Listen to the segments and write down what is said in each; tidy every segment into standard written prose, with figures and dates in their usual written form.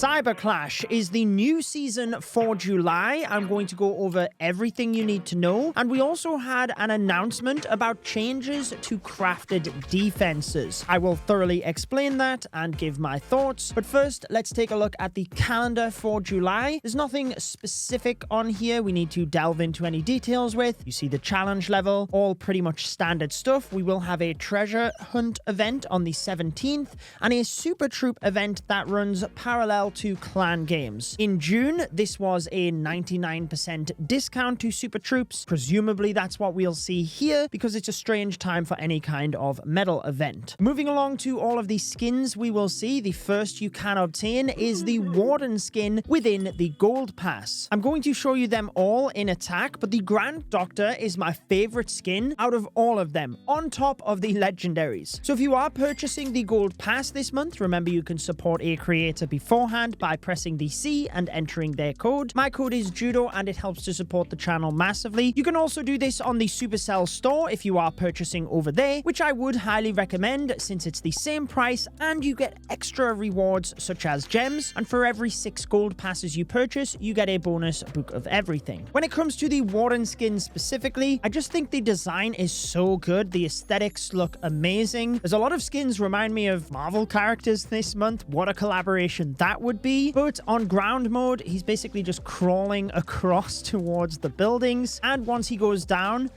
Cyber Clash is the new season for July. I'm going to go over everything you need to know. And we also had an announcement about changes to crafted defenses. I will thoroughly explain that and give my thoughts. But first, let's take a look at the calendar for July. There's nothing specific on here we need to delve into any details with. You see the challenge level, all pretty much standard stuff. We will have a treasure hunt event on the 17th and a super troop event that runs parallel to clan games. In June, this was a 99% discount to super troops. Presumably that's what we'll see here because it's a strange time for any kind of medal event. Moving along to all of the skins we will see, the first you can obtain is the Warden skin within the Gold Pass. I'm going to show you them all in attack, but the Grand Doctor is my favorite skin out of all of them, on top of the legendaries. So if you are purchasing the Gold Pass this month, remember you can support a creator beforehand by pressing the C and entering their code. My code is Judo and it helps to support the channel massively. You can also do this on the Supercell store if you are purchasing over there, which I would highly recommend since it's the same price and you get extra rewards such as gems, and for every 6 gold passes you purchase, you get a bonus book of everything. When it comes to the Warden skin specifically, I just think the design is so good. The aesthetics look amazing. There's a lot of skins remind me of Marvel characters this month. What a collaboration that would be. But on ground mode, he's basically just crawling across towards the buildings, and once he goes down,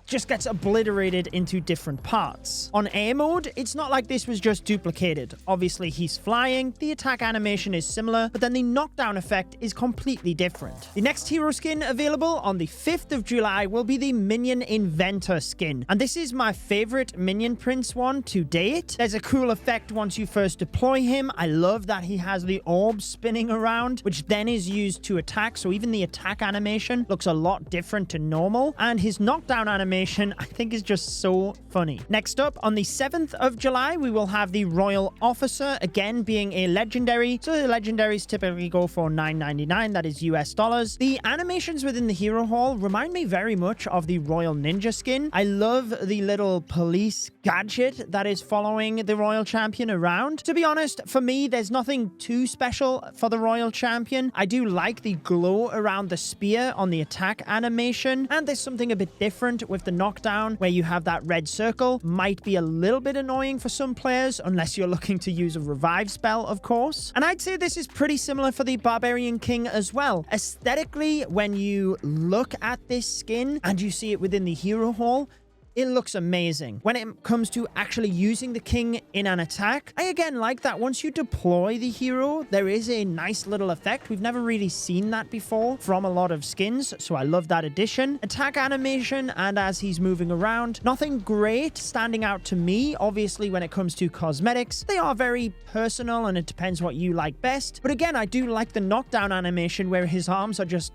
just gets obliterated into different parts. On air mode, it's not like this was just duplicated. Obviously, he's flying, the attack animation is similar, but then the knockdown effect is completely different. The next hero skin available on the 5th of July will be the Minion Inventor skin, and this is my favorite Minion Prince one to date. There's a cool effect once you first deploy him. I love that he has the orb spinning around, which then is used to attack, so even the attack animation looks a lot different to normal, and his knockdown animation I think is just so funny. Next up, on the 7th of July, we will have the Royal Officer, again being a legendary. So the legendaries typically go for $9.99, that is US dollars. The animations within the Hero Hall remind me very much of the Royal Ninja skin. I love the little police gadget that is following the Royal Champion around. To be honest, for me, there's nothing too special for the Royal Champion. I do like the glow around the spear on the attack animation, and there's something a bit different with the knockdown where you have that red circle. Might be a little bit annoying for some players unless you're looking to use a revive spell, of course. And I'd say this is pretty similar for the Barbarian King as well. Aesthetically, when you look at this skin and you see it within the Hero Hall, it looks amazing. When it comes to actually using the king in an attack, I again like that once you deploy the hero, there is a nice little effect. We've never really seen that before from a lot of skins, so I love that addition. Attack animation and as he's moving around, nothing great standing out to me. Obviously, when it comes to cosmetics, they are very personal and it depends what you like best. But again, I do like the knockdown animation where his arms are just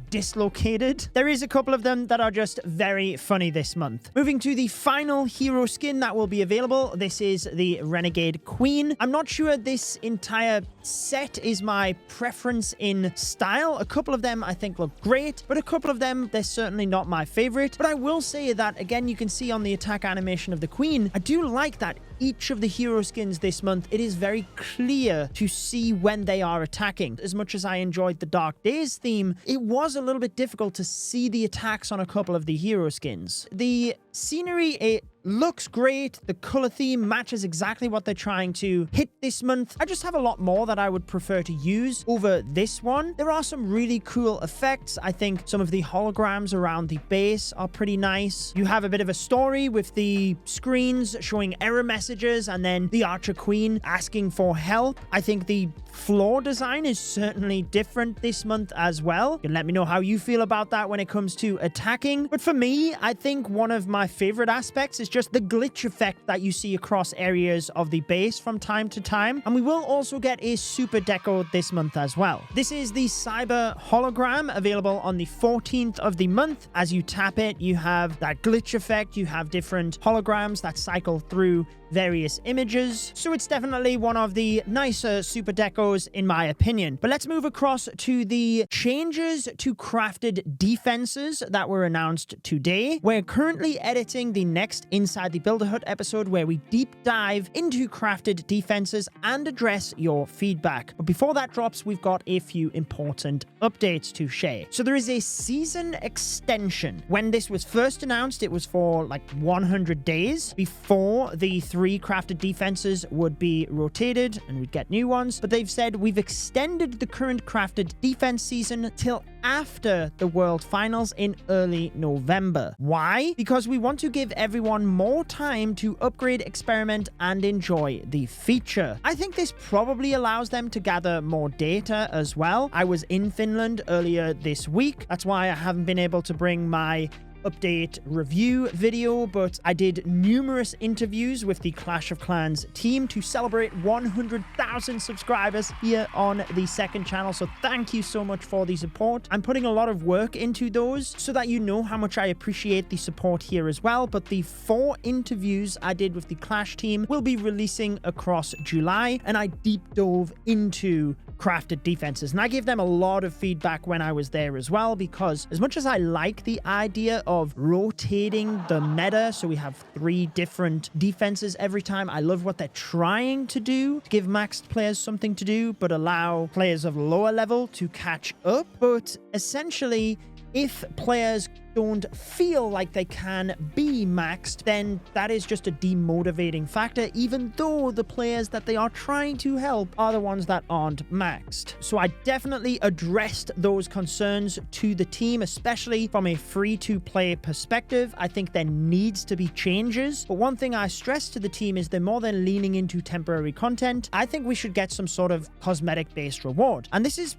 dislocated. There is a couple of them that are just very funny this month. Moving to the final hero skin that will be available, this is the Renegade Queen. I'm not sure this entire set is my preference in style. A couple of them I think look great, but a couple of them, they're certainly not my favorite. But I will say that, again, you can see on the attack animation of the Queen, I do like that each of the hero skins this month, it is very clear to see when they are attacking. As much as I enjoyed the Dark Days theme, it was a little bit difficult to see the attacks on a couple of the hero skins. The scenery, it looks great. The color theme matches exactly what they're trying to hit this month. I just have a lot more that I would prefer to use over this one. There are some really cool effects. I think some of the holograms around the base are pretty nice. You have a bit of a story with the screens showing error messages and then the Archer Queen asking for help. I think the floor design is certainly different this month as well. You can let me know how you feel about that when it comes to attacking. But for me, I think one of my favorite aspects is just the glitch effect that you see across areas of the base from time to time. And we will also get a super deco this month as well. This is the Cyber Hologram available on the 14th of the month. As you tap it, you have that glitch effect. You have different holograms that cycle through various images. So it's definitely one of the nicer super decos in my opinion. But let's move across to the changes to crafted defenses that were announced today. We're currently editing the next Inside the Builder Hut episode where we deep dive into crafted defenses and address your feedback. But before that drops, we've got a few important updates to share. So there is a season extension. When this was first announced, it was for like 100 days before the 3 crafted defenses would be rotated and we'd get new ones. But they've said we've extended the current crafted defense season till after the World Finals in early November. Why? Because we want to give everyone more time to upgrade, experiment, and enjoy the feature. I think this probably allows them to gather more data as well. I was in Finland earlier this week. That's why I haven't been able to bring my update review video, but I did numerous interviews with the Clash of Clans team to celebrate 100,000 subscribers here on the second channel. So thank you so much for the support. I'm putting a lot of work into those so that you know how much I appreciate the support here as well. But the 4 interviews I did with the Clash team will be releasing across July, and I deep dove into crafted defenses, and I gave them a lot of feedback when I was there as well, because as much as I like the idea of rotating the meta, so we have 3 different defenses every time, I love what they're trying to do to give maxed players something to do but allow players of lower level to catch up. But essentially, if players don't feel like they can be maxed, then that is just a demotivating factor, even though the players that they are trying to help are the ones that aren't maxed. So I definitely addressed those concerns to the team, especially from a free-to-play perspective. I think there needs to be changes, but one thing I stress to the team is they're more than leaning into temporary content. I think we should get some sort of cosmetic-based reward, and this is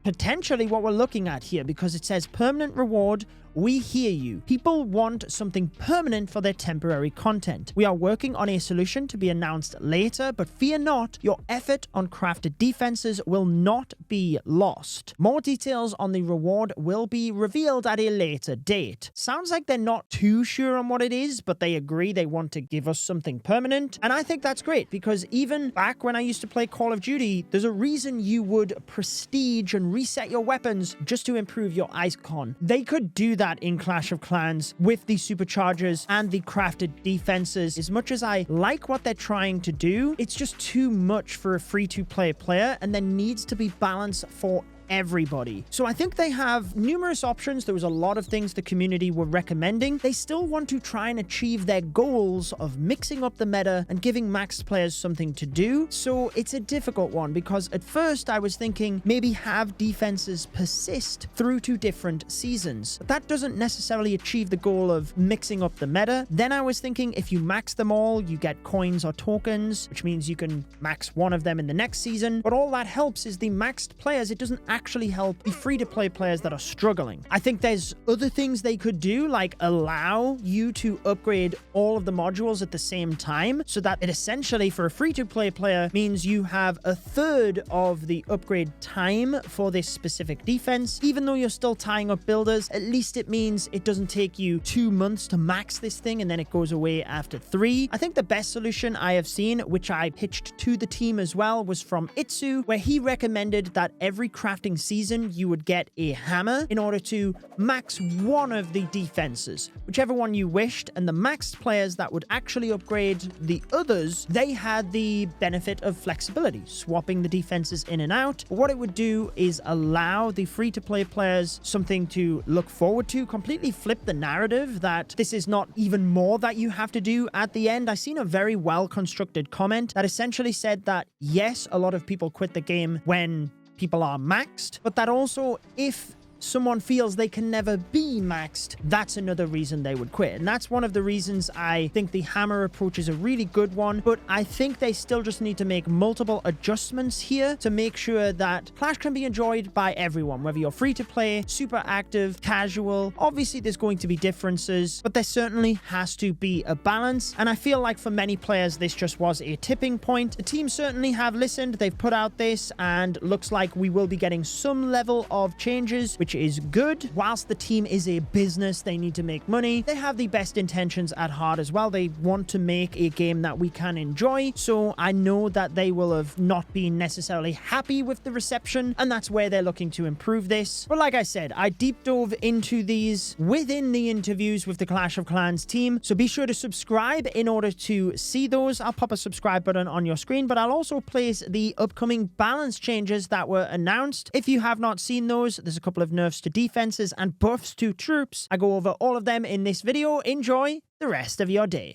potentially what we're looking at here, because it says permanent reward. We hear you. People want something permanent for their temporary content. We are working on a solution to be announced later, but fear not, your effort on crafted defenses will not be lost. More details on the reward will be revealed at a later date. Sounds like they're not too sure on what it is, but they agree they want to give us something permanent. And I think that's great, because even back when I used to play Call of Duty, there's a reason you would prestige and reset your weapons just to improve your icon. They could do that in Clash of Clans with the superchargers and the crafted defenses. As much as I like what they're trying to do, it's just too much for a free-to-play player, and there needs to be balance for everybody. So I think they have numerous options. There was a lot of things the community were recommending. They still want to try and achieve their goals of mixing up the meta and giving maxed players something to do. So it's a difficult one, because at first I was thinking maybe have defenses persist through to different seasons. But that doesn't necessarily achieve the goal of mixing up the meta. Then I was thinking if you max them all, you get coins or tokens, which means you can max one of them in the next season. But all that helps is the maxed players. It doesn't actually help the free-to-play players that are struggling. I think there's other things they could do, like allow you to upgrade all of the modules at the same time, so that it essentially, for a free-to-play player, means you have a third of the upgrade time for this specific defense. Even though you're still tying up builders, at least it means it doesn't take you 2 months to max this thing and then it goes away after 3. I think the best solution I have seen, which I pitched to the team as well, was from Itsu, where he recommended that every crafting season you would get a hammer in order to max one of the defenses, whichever one you wished, and the maxed players that would actually upgrade the others, they had the benefit of flexibility, swapping the defenses in and out. But what it would do is allow the free-to-play players something to look forward to, completely flip the narrative that this is not even more that you have to do at the end. I seen a very well-constructed comment that essentially said that yes, a lot of people quit the game when people are maxed, but that also, if someone feels they can never be maxed, that's another reason they would quit. And that's one of the reasons I think the hammer approach is a really good one, but I think they still just need to make multiple adjustments here to make sure that Clash can be enjoyed by everyone, whether you're free to play, super active, casual. Obviously there's going to be differences, but there certainly has to be a balance, and I feel like for many players this just was a tipping point. The team certainly have listened, they've put out this, and looks like we will be getting some level of changes, which which is good. Whilst the team is a business, they need to make money, they have the best intentions at heart as well. They want to make a game that we can enjoy, so I know that they will have not been necessarily happy with the reception, and that's where they're looking to improve this. But like I said, I deep dove into these within the interviews with the Clash of Clans team, so be sure to subscribe in order to see those. I'll pop a subscribe button on your screen, but I'll also place the upcoming balance changes that were announced. If you have not seen those, there's a couple of nerfs to defenses and buffs to troops. I go over all of them in this video. Enjoy the rest of your day.